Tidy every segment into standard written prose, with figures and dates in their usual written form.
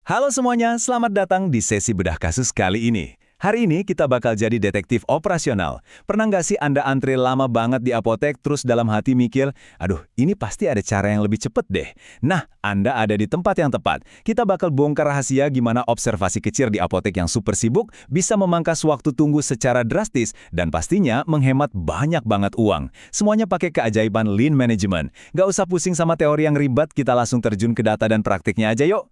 Halo semuanya, selamat datang di sesi bedah kasus kali ini. Hari ini kita bakal jadi detektif operasional. Pernah nggak sih Anda antri lama banget di apotek terus dalam hati mikir, aduh ini pasti ada cara yang lebih cepet deh. Nah, Anda ada di tempat yang tepat. Kita bakal bongkar rahasia gimana observasi kecil di apotek yang super sibuk bisa memangkas waktu tunggu secara drastis dan pastinya menghemat banyak banget uang. Semuanya pakai keajaiban lean management. Nggak usah pusing sama teori yang ribet, kita langsung terjun ke data dan praktiknya aja yuk.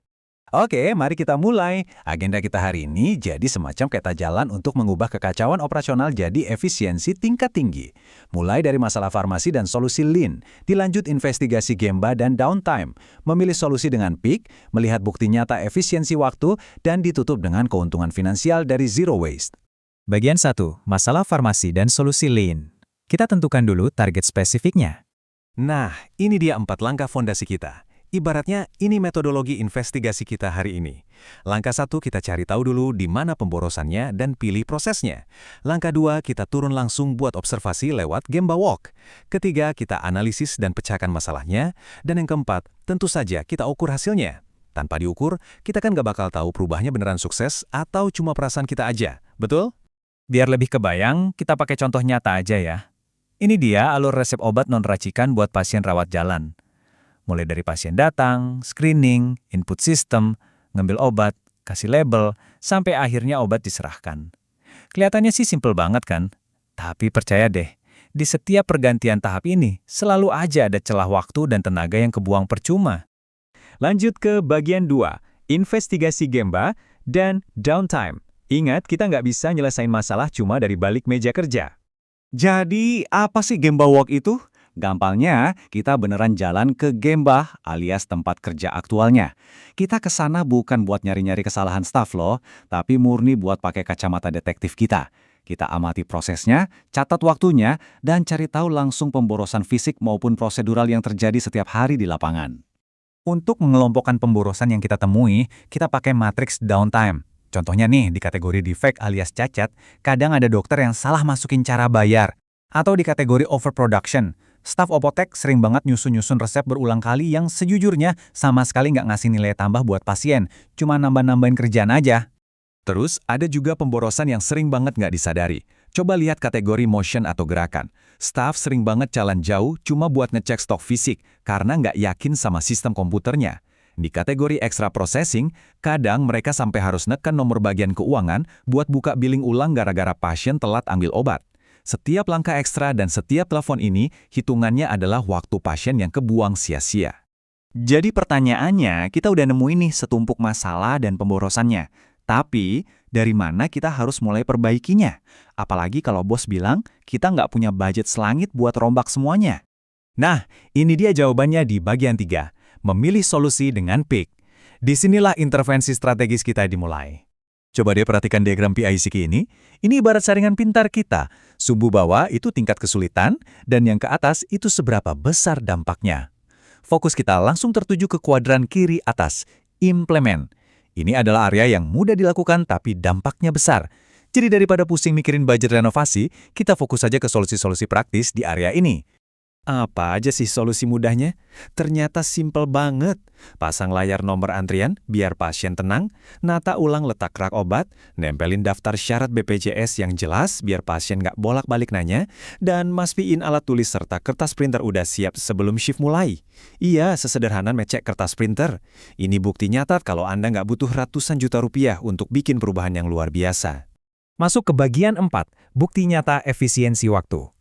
Oke, mari kita mulai. Agenda kita hari ini jadi semacam peta jalan untuk mengubah kekacauan operasional jadi efisiensi tingkat tinggi. Mulai dari masalah farmasi dan solusi lean, dilanjut investigasi gemba dan downtime, memilih solusi dengan peak, melihat bukti nyata efisiensi waktu, dan ditutup dengan keuntungan finansial dari zero waste. Bagian 1. Masalah farmasi dan solusi lean. Kita tentukan dulu target spesifiknya. Nah, ini dia 4 langkah fondasi kita. Ibaratnya, ini metodologi investigasi kita hari ini. Langkah 1, kita cari tahu dulu di mana pemborosannya dan pilih prosesnya. Langkah 2, kita turun langsung buat observasi lewat Gemba Walk. Ketiga, kita analisis dan pecahkan masalahnya. Dan yang keempat, tentu saja kita ukur hasilnya. Tanpa diukur, kita kan nggak bakal tahu perubahannya beneran sukses atau cuma perasaan kita aja. Betul? Biar lebih kebayang, kita pakai contoh nyata aja ya. Ini dia alur resep obat non-racikan buat pasien rawat jalan. Mulai dari pasien datang, screening, input sistem, ngambil obat, kasih label, sampai akhirnya obat diserahkan. Kelihatannya sih simpel banget kan? Tapi percaya deh, di setiap pergantian tahap ini, selalu aja ada celah waktu dan tenaga yang kebuang percuma. Lanjut ke bagian 2, investigasi gemba dan downtime. Ingat, kita nggak bisa nyelesain masalah cuma dari balik meja kerja. Jadi, apa sih Gemba Walk itu? Gampangnya, kita beneran jalan ke Gemba alias tempat kerja aktualnya. Kita ke sana bukan buat nyari-nyari kesalahan staf loh, tapi murni buat pakai kacamata detektif kita. Kita amati prosesnya, catat waktunya, dan cari tahu langsung pemborosan fisik maupun prosedural yang terjadi setiap hari di lapangan. Untuk mengelompokkan pemborosan yang kita temui, kita pakai matriks downtime. Contohnya nih, di kategori defect alias cacat, kadang ada dokter yang salah masukin cara bayar. Atau di kategori overproduction, staf apotek sering banget nyusun-nyusun resep berulang kali yang sejujurnya sama sekali nggak ngasih nilai tambah buat pasien, cuma nambah-nambahin kerjaan aja. Terus, ada juga pemborosan yang sering banget nggak disadari. Coba lihat kategori motion atau gerakan. Staf sering banget jalan jauh cuma buat ngecek stok fisik karena nggak yakin sama sistem komputernya. Di kategori extra processing, kadang mereka sampai harus neken nomor bagian keuangan buat buka billing ulang gara-gara pasien telat ambil obat. Setiap langkah ekstra dan setiap telepon ini, hitungannya adalah waktu pasien yang kebuang sia-sia. Jadi pertanyaannya, kita udah nemuin nih setumpuk masalah dan pemborosannya. Tapi, dari mana kita harus mulai perbaikinya? Apalagi kalau bos bilang, kita nggak punya budget selangit buat rombak semuanya. Nah, ini dia jawabannya di bagian 3. Memilih solusi dengan peak. Disinilah intervensi strategis kita dimulai. Coba deh perhatikan diagram PICK ini. Ini ibarat saringan pintar kita. Sumbu bawah itu tingkat kesulitan, dan yang ke atas itu seberapa besar dampaknya. Fokus kita langsung tertuju ke kuadran kiri atas, implement. Ini adalah area yang mudah dilakukan tapi dampaknya besar. Jadi daripada pusing mikirin budget renovasi, kita fokus saja ke solusi-solusi praktis di area ini. Apa aja sih solusi mudahnya? Ternyata simpel banget. Pasang layar nomor antrian biar pasien tenang, nata ulang letak rak obat, nempelin daftar syarat BPJS yang jelas biar pasien nggak bolak-balik nanya, dan mastiin alat tulis serta kertas printer udah siap sebelum shift mulai. Iya, sesederhana ngecek kertas printer. Ini bukti nyata kalau Anda nggak butuh ratusan juta rupiah untuk bikin perubahan yang luar biasa. Masuk ke bagian 4, bukti nyata efisiensi waktu.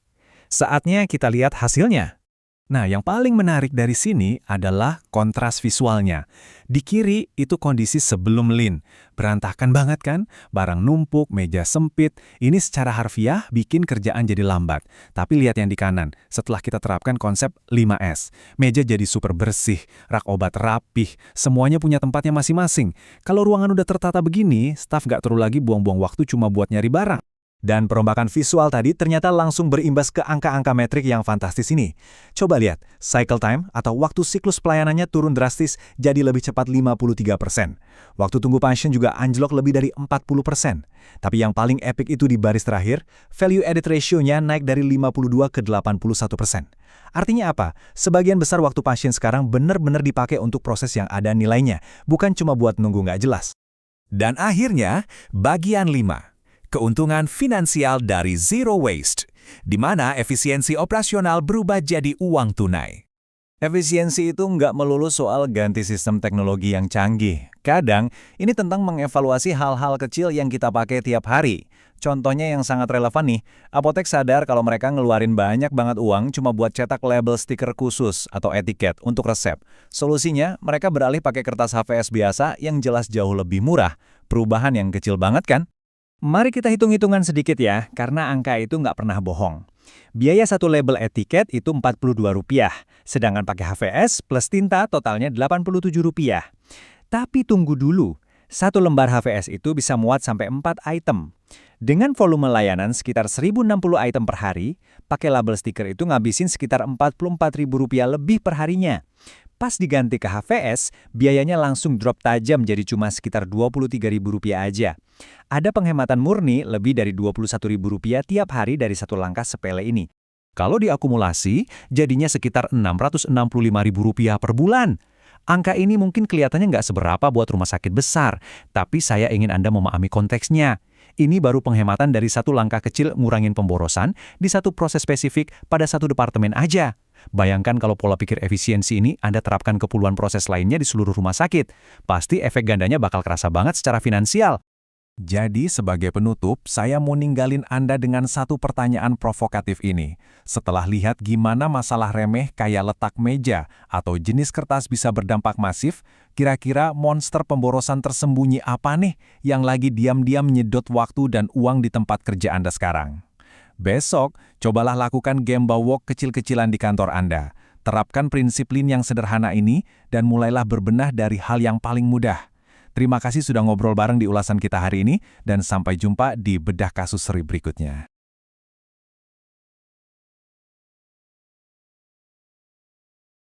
Saatnya kita lihat hasilnya. Nah, yang paling menarik dari sini adalah kontras visualnya. Di kiri itu kondisi sebelum lean. Berantakan banget kan? Barang numpuk, meja sempit. Ini secara harfiah bikin kerjaan jadi lambat. Tapi lihat yang di kanan. Setelah kita terapkan konsep 5S. Meja jadi super bersih, rak obat rapih, semuanya punya tempatnya masing-masing. Kalau ruangan udah tertata begini, staf nggak perlu lagi buang-buang waktu cuma buat nyari barang. Dan perombakan visual tadi ternyata langsung berimbas ke angka-angka metrik yang fantastis ini. Coba lihat, cycle time atau waktu siklus pelayanannya turun drastis jadi lebih cepat 53%. Waktu tunggu pasien juga anjlok lebih dari 40%. Tapi yang paling epic itu di baris terakhir, value added ratio-nya naik dari 52 ke 81%. Artinya apa? Sebagian besar waktu pasien sekarang benar-benar dipakai untuk proses yang ada nilainya, bukan cuma buat nunggu nggak jelas. Dan akhirnya, bagian 5. Keuntungan finansial dari Zero Waste, di mana efisiensi operasional berubah jadi uang tunai. Efisiensi itu nggak melulu soal ganti sistem teknologi yang canggih. Kadang, ini tentang mengevaluasi hal-hal kecil yang kita pakai tiap hari. Contohnya yang sangat relevan nih, apotek sadar kalau mereka ngeluarin banyak banget uang cuma buat cetak label stiker khusus atau etiket untuk resep. Solusinya, mereka beralih pakai kertas HVS biasa yang jelas jauh lebih murah. Perubahan yang kecil banget kan? Mari kita hitung-hitungan sedikit ya, karena angka itu nggak pernah bohong. Biaya satu label etiket itu Rp42, sedangkan pakai HVS plus tinta totalnya Rp87. Tapi tunggu dulu, satu lembar HVS itu bisa muat sampai 4 item. Dengan volume layanan sekitar 1.060 item per hari, pakai label stiker itu ngabisin sekitar Rp44.000 lebih per harinya. Pas diganti ke HVS, biayanya langsung drop tajam jadi cuma sekitar Rp23.000 aja. Ada penghematan murni lebih dari Rp21.000 tiap hari dari satu langkah sepele ini. Kalau diakumulasi, jadinya sekitar Rp665.000 per bulan. Angka ini mungkin kelihatannya nggak seberapa buat rumah sakit besar, tapi saya ingin Anda memahami konteksnya. Ini baru penghematan dari satu langkah kecil ngurangin pemborosan di satu proses spesifik pada satu departemen aja. Bayangkan kalau pola pikir efisiensi ini Anda terapkan ke puluhan proses lainnya di seluruh rumah sakit. Pasti efek gandanya bakal kerasa banget secara finansial. Jadi sebagai penutup, saya mau ninggalin Anda dengan satu pertanyaan provokatif ini. Setelah lihat gimana masalah remeh kayak letak meja atau jenis kertas bisa berdampak masif, kira-kira monster pemborosan tersembunyi apa nih yang lagi diam-diam nyedot waktu dan uang di tempat kerja Anda sekarang? Besok, cobalah lakukan Gemba Walk kecil-kecilan di kantor Anda. Terapkan prinsip Lean yang sederhana ini dan mulailah berbenah dari hal yang paling mudah. Terima kasih sudah ngobrol bareng di ulasan kita hari ini, dan sampai jumpa di Bedah Kasus Seri berikutnya.